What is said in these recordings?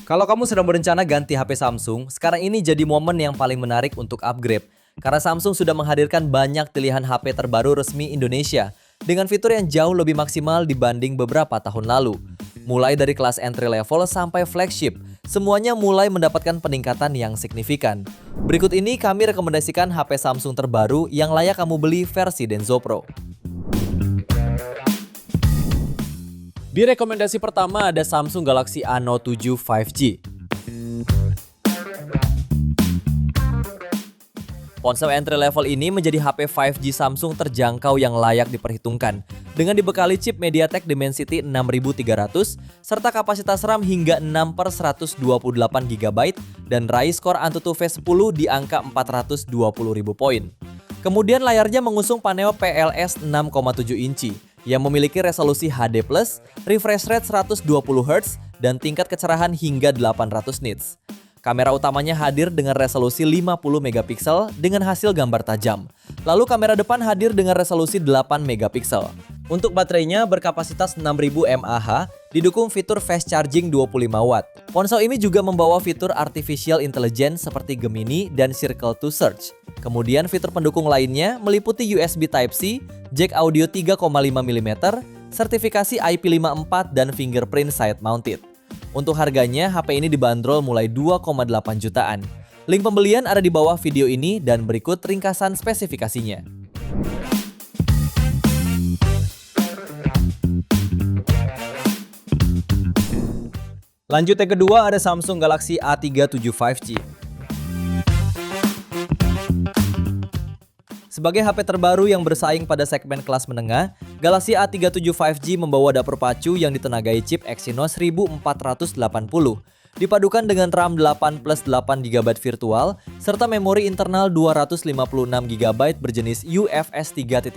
Kalau kamu sedang berencana ganti HP Samsung, sekarang ini jadi momen yang paling menarik untuk upgrade. Karena Samsung sudah menghadirkan banyak pilihan HP terbaru resmi Indonesia dengan fitur yang jauh lebih maksimal dibanding beberapa tahun lalu. Mulai dari kelas entry level sampai flagship, semuanya mulai mendapatkan peningkatan yang signifikan. Berikut ini kami rekomendasikan HP Samsung terbaru yang layak kamu beli versi Denso Pro. Di rekomendasi pertama ada Samsung Galaxy A Note 7 5G. Ponsel entry level ini menjadi HP 5G Samsung terjangkau yang layak diperhitungkan dengan dibekali chip MediaTek Dimensity 6300 serta kapasitas RAM hingga 6/128GB dan raih skor AnTuTu Face 10 di angka 420.000 poin. Kemudian layarnya mengusung panel PLS 6,7 inci yang memiliki resolusi HD+, refresh rate 120Hz, dan tingkat kecerahan hingga 800 nits. Kamera utamanya hadir dengan resolusi 50MP dengan hasil gambar tajam. Lalu kamera depan hadir dengan resolusi 8MP. Untuk baterainya berkapasitas 6000 mAh, didukung fitur fast charging 25W. Ponsel ini juga membawa fitur artificial intelligence seperti Gemini dan Circle to Search. Kemudian fitur pendukung lainnya meliputi USB Type-C, jack audio 3,5mm, sertifikasi IP54 dan fingerprint side mounted. Untuk harganya, HP ini dibanderol mulai 2,8 jutaan. Link pembelian ada di bawah video ini dan berikut ringkasan spesifikasinya. Lanjut yang kedua ada Samsung Galaxy A37 5G. Sebagai HP terbaru yang bersaing pada segmen kelas menengah, Galaxy A37 5G membawa dapur pacu yang ditenagai chip Exynos 1480, dipadukan dengan RAM 8+8GB virtual, serta memori internal 256GB berjenis UFS 3.1.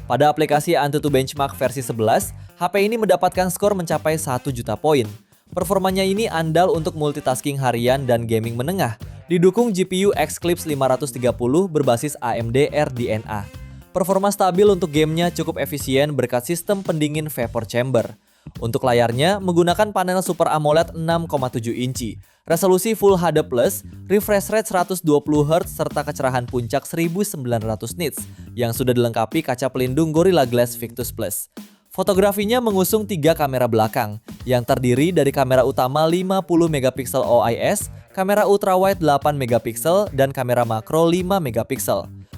Pada aplikasi AnTuTu Benchmark versi 11, HP ini mendapatkan skor mencapai 1 juta poin. Performanya ini andal untuk multitasking harian dan gaming menengah, didukung GPU Xclipse 530 berbasis AMD RDNA. Performa stabil untuk gamenya cukup efisien berkat sistem pendingin vapor chamber. Untuk layarnya menggunakan panel Super AMOLED 6,7 inci, resolusi Full HD+, refresh rate 120Hz serta kecerahan puncak 1900 nits yang sudah dilengkapi kaca pelindung Gorilla Glass Victus Plus. Fotografinya mengusung 3 kamera belakang yang terdiri dari kamera utama 50MP OIS, kamera ultrawide 8MP, dan kamera makro 5MP.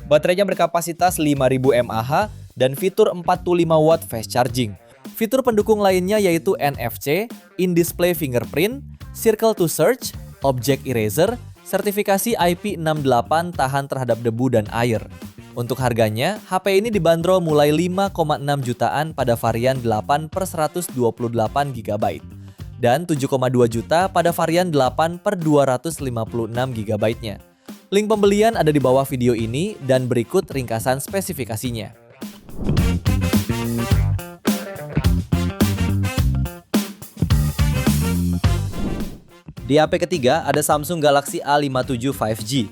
Baterainya berkapasitas 5000 mAh dan fitur 45W fast charging. Fitur pendukung lainnya yaitu NFC, in-display fingerprint, Circle to Search, Object Eraser, sertifikasi IP68 tahan terhadap debu dan air. Untuk harganya, HP ini dibanderol mulai 5,6 jutaan pada varian 8/128GB dan 7,2 juta pada varian 8/256GB-nya. Link pembelian ada di bawah video ini dan berikut ringkasan spesifikasinya. Di HP ketiga ada Samsung Galaxy A57 5G.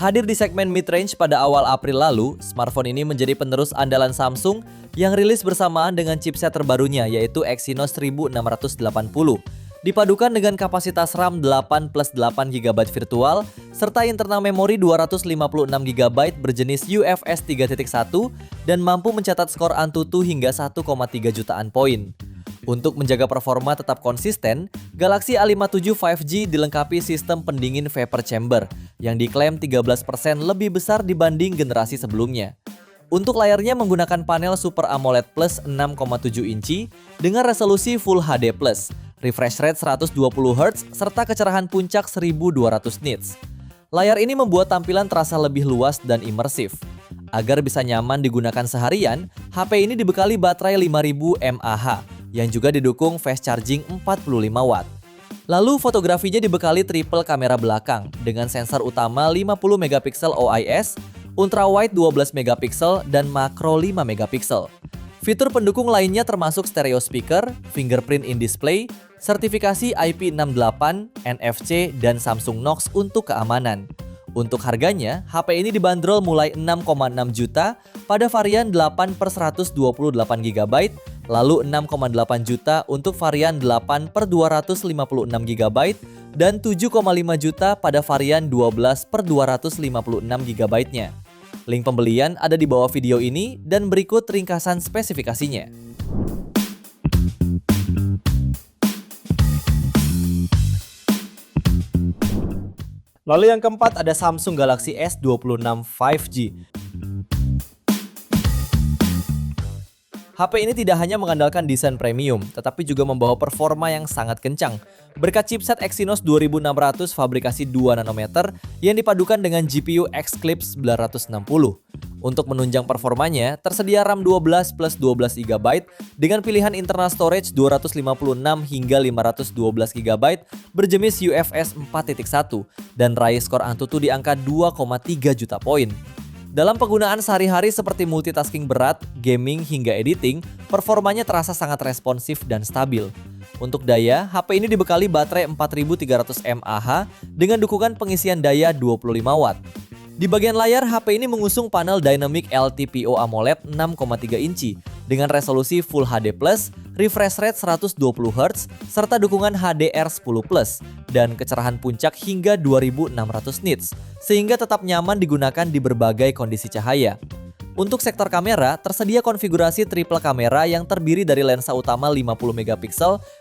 Hadir di segmen mid-range pada awal April lalu, smartphone ini menjadi penerus andalan Samsung yang rilis bersamaan dengan chipset terbarunya yaitu Exynos 1680. Dipadukan dengan kapasitas RAM 8+8GB virtual serta internal memori 256GB berjenis UFS 3.1 dan mampu mencatat skor AnTuTu hingga 1,3 jutaan poin. Untuk menjaga performa tetap konsisten, Galaxy A57 5G dilengkapi sistem pendingin vapor chamber yang diklaim 13% lebih besar dibanding generasi sebelumnya. Untuk layarnya menggunakan panel Super AMOLED Plus 6,7 inci dengan resolusi Full HD+, refresh rate 120Hz, serta kecerahan puncak 1200 nits. Layar ini membuat tampilan terasa lebih luas dan imersif. Agar bisa nyaman digunakan seharian, HP ini dibekali baterai 5000 mAh yang juga didukung fast charging 45W. Lalu fotografinya dibekali triple kamera belakang dengan sensor utama 50MP OIS, ultrawide 12MP, dan makro 5MP. Fitur pendukung lainnya termasuk stereo speaker, fingerprint in display, sertifikasi IP68, NFC, dan Samsung Knox untuk keamanan. Untuk harganya, HP ini dibanderol mulai 6,6 juta pada varian 8/128GB, lalu 6,8 juta untuk varian 8 per 256 GB, dan 7,5 juta pada varian 12 per 256 GB-nya. Link pembelian ada di bawah video ini dan berikut ringkasan spesifikasinya. Lalu yang keempat ada Samsung Galaxy S26 5G. HP ini tidak hanya mengandalkan desain premium, tetapi juga membawa performa yang sangat kencang. Berkat chipset Exynos 2600 fabrikasi 2 nanometer yang dipadukan dengan GPU X-Clips 960. Untuk menunjang performanya, tersedia RAM 12 plus 12 GB dengan pilihan internal storage 256 hingga 512 GB berjenis UFS 4.1 dan raih skor Antutu di angka 2,3 juta poin. Dalam penggunaan sehari-hari seperti multitasking berat, gaming, hingga editing, performanya terasa sangat responsif dan stabil. Untuk daya, HP ini dibekali baterai 4300 mAh dengan dukungan pengisian daya 25 Watt. Di bagian layar, HP ini mengusung panel Dynamic LTPO AMOLED 6,3 inci dengan resolusi Full HD+, refresh rate 120Hz, serta dukungan HDR10+, dan kecerahan puncak hingga 2600 nits, sehingga tetap nyaman digunakan di berbagai kondisi cahaya. Untuk sektor kamera, tersedia konfigurasi triple kamera yang terdiri dari lensa utama 50MP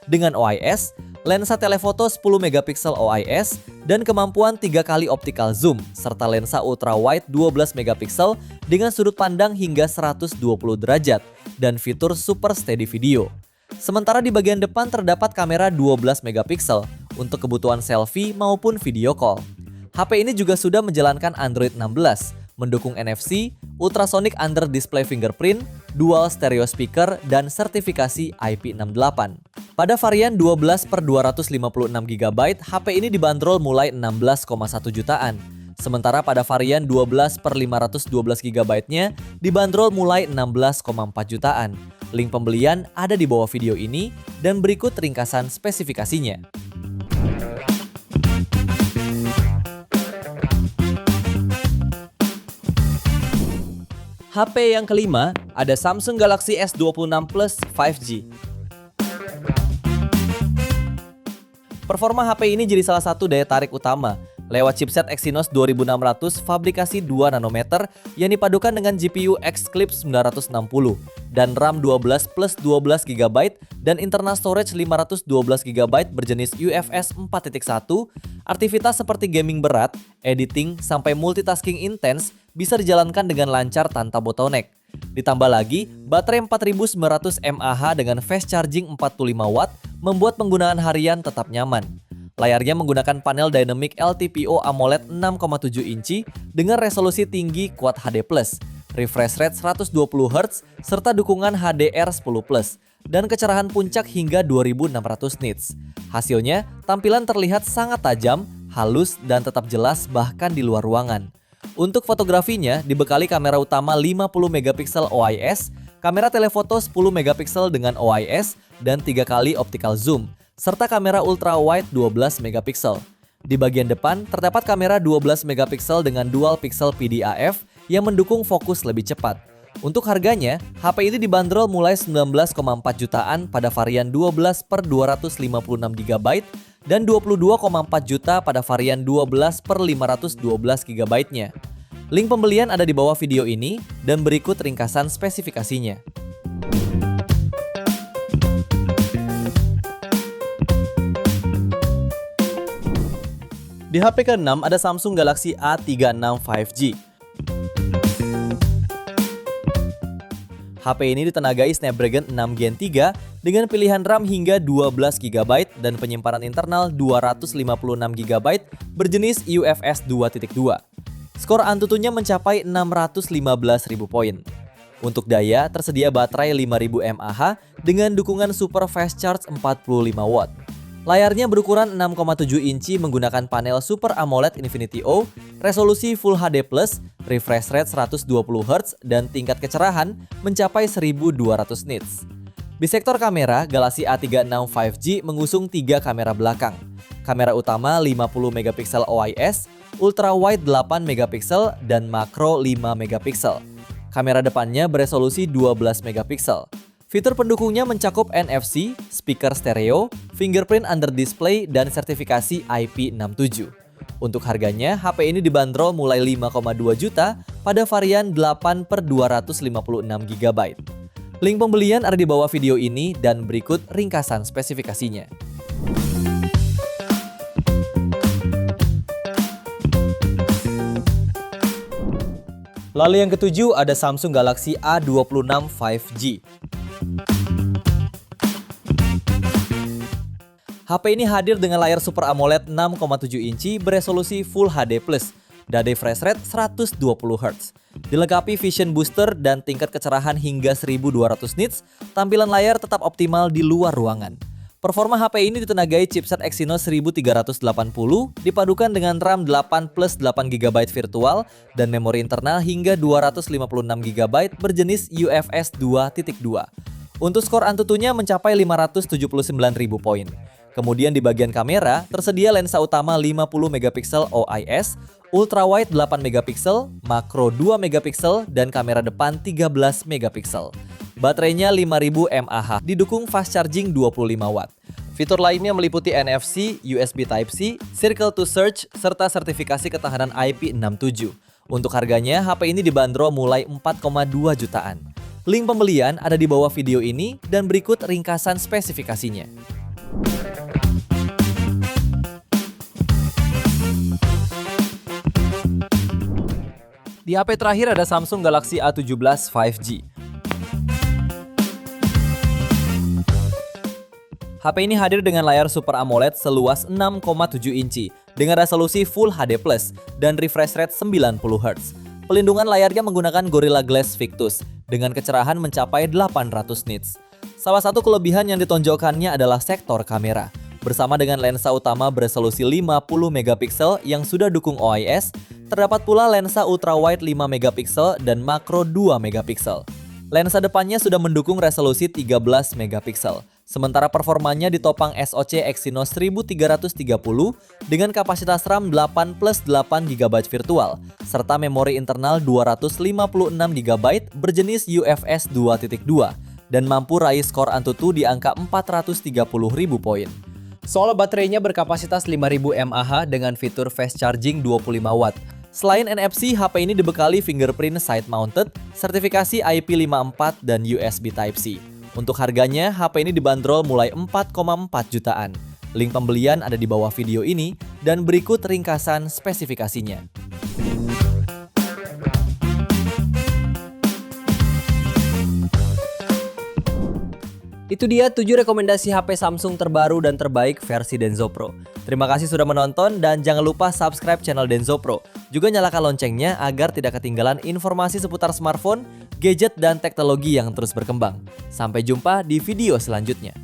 dengan OIS, lensa telefoto 10MP OIS, dan kemampuan 3 kali optical zoom, serta lensa ultrawide 12MP dengan sudut pandang hingga 120 derajat, dan fitur Super Steady Video. Sementara di bagian depan terdapat kamera 12MP untuk kebutuhan selfie maupun video call. HP ini juga sudah menjalankan Android 16, mendukung NFC, ultrasonic under display fingerprint, dual stereo speaker, dan sertifikasi IP68. Pada varian 12 per 256 GB, HP ini dibanderol mulai 16,1 jutaan. Sementara pada varian 12 per 512 GB-nya dibanderol mulai 16,4 jutaan. Link pembelian ada di bawah video ini dan berikut ringkasan spesifikasinya. HP yang kelima ada Samsung Galaxy S26 Plus 5G. Performa HP ini jadi salah satu daya tarik utama lewat chipset Exynos 2600 fabrikasi 2 nanometer yang dipadukan dengan GPU X-Clips 960 dan RAM 12 plus 12 GB dan internal storage 512 GB berjenis UFS 4.1. Aktivitas seperti gaming berat, editing, sampai multitasking intens bisa dijalankan dengan lancar tanpa bottleneck. Ditambah lagi, baterai 4900 mAh dengan fast charging 45 Watt membuat penggunaan harian tetap nyaman. Layarnya menggunakan panel Dynamic LTPO AMOLED 6,7 inci dengan resolusi tinggi Quad HD+, refresh rate 120Hz, serta dukungan HDR10+, dan kecerahan puncak hingga 2600 nits. Hasilnya, tampilan terlihat sangat tajam, halus, dan tetap jelas bahkan di luar ruangan. Untuk fotografinya, dibekali kamera utama 50MP OIS, kamera telefoto 10MP dengan OIS, dan 3 kali optical zoom, serta kamera ultrawide 12MP. Di bagian depan, terdapat kamera 12MP dengan dual pixel PDAF yang mendukung fokus lebih cepat. Untuk harganya, HP ini dibanderol mulai 19,4 jutaan pada varian 12 per 256 GB dan 22,4 juta pada varian 12 per 512 GB-nya. Link pembelian ada di bawah video ini dan berikut ringkasan spesifikasinya. Di HP ke-6 ada Samsung Galaxy A36 5G. HP ini ditenagai Snapdragon 6 Gen 3 dengan pilihan RAM hingga 12 GB dan penyimpanan internal 256 GB berjenis UFS 2.2. Skor Antutunya mencapai 615.000 poin. Untuk daya, tersedia baterai 5000 mAh dengan dukungan Super Fast Charge 45 Watt. Layarnya berukuran 6,7 inci menggunakan panel Super AMOLED Infinity O, resolusi Full HD+, refresh rate 120Hz, dan tingkat kecerahan mencapai 1200 nits. Di sektor kamera, Galaxy A36 5G mengusung 3 kamera belakang. Kamera utama 50MP OIS, ultrawide 8MP, dan makro 5MP. Kamera depannya beresolusi 12MP. Fitur pendukungnya mencakup NFC, speaker stereo, fingerprint under display, dan sertifikasi IP67. Untuk harganya, HP ini dibanderol mulai 5,2 juta pada varian 8/256 GB. Link pembelian ada di bawah video ini dan berikut ringkasan spesifikasinya. Lalu yang ketujuh ada Samsung Galaxy A26 5G. HP ini hadir dengan layar Super AMOLED 6,7 inci beresolusi Full HD+, dan refresh rate 120 Hz. Dilengkapi Vision Booster dan tingkat kecerahan hingga 1200 nits, tampilan layar tetap optimal di luar ruangan. Performa HP ini ditenagai chipset Exynos 1380 dipadukan dengan RAM 8+8 GB virtual dan memori internal hingga 256 GB berjenis UFS 2.2. Untuk skor Antutunya mencapai 579.000 poin. Kemudian di bagian kamera tersedia lensa utama 50 MP OIS, ultrawide 8 MP, makro 2 MP, dan kamera depan 13 MP. Baterainya 5000 mAh, didukung fast charging 25 Watt. Fitur lainnya meliputi NFC, USB Type-C, Circle to Search, serta sertifikasi ketahanan IP67. Untuk harganya, HP ini dibanderol mulai 4,2 jutaan. Link pembelian ada di bawah video ini dan berikut ringkasan spesifikasinya. Di HP terakhir ada Samsung Galaxy A17 5G. HP ini hadir dengan layar Super AMOLED seluas 6,7 inci dengan resolusi Full HD+, dan refresh rate 90 Hz. Pelindungan layarnya menggunakan Gorilla Glass Victus dengan kecerahan mencapai 800 nits. Salah satu kelebihan yang ditonjolkannya adalah sektor kamera. Bersama dengan lensa utama beresolusi 50 MP yang sudah dukung OIS, terdapat pula lensa ultrawide 5 MP dan makro 2 MP. Lensa depannya sudah mendukung resolusi 13 MP. Sementara performanya ditopang SoC Exynos 1330 dengan kapasitas RAM 8+8 GB virtual, serta memori internal 256 GB berjenis UFS 2.2 dan mampu raih skor Antutu di angka 430.000 poin. Soal baterainya berkapasitas 5000 mAh dengan fitur fast charging 25 Watt. Selain NFC, HP ini dibekali fingerprint side mounted, sertifikasi IP54 dan USB Type-C. Untuk harganya, HP ini dibanderol mulai 4,4 jutaan. Link pembelian ada di bawah video ini dan berikut ringkasan spesifikasinya. Itu dia 7 rekomendasi HP Samsung terbaru dan terbaik versi Denso Pro. Terima kasih sudah menonton dan jangan lupa subscribe channel Denso Pro. Juga nyalakan loncengnya agar tidak ketinggalan informasi seputar smartphone, gadget, dan teknologi yang terus berkembang. Sampai jumpa di video selanjutnya.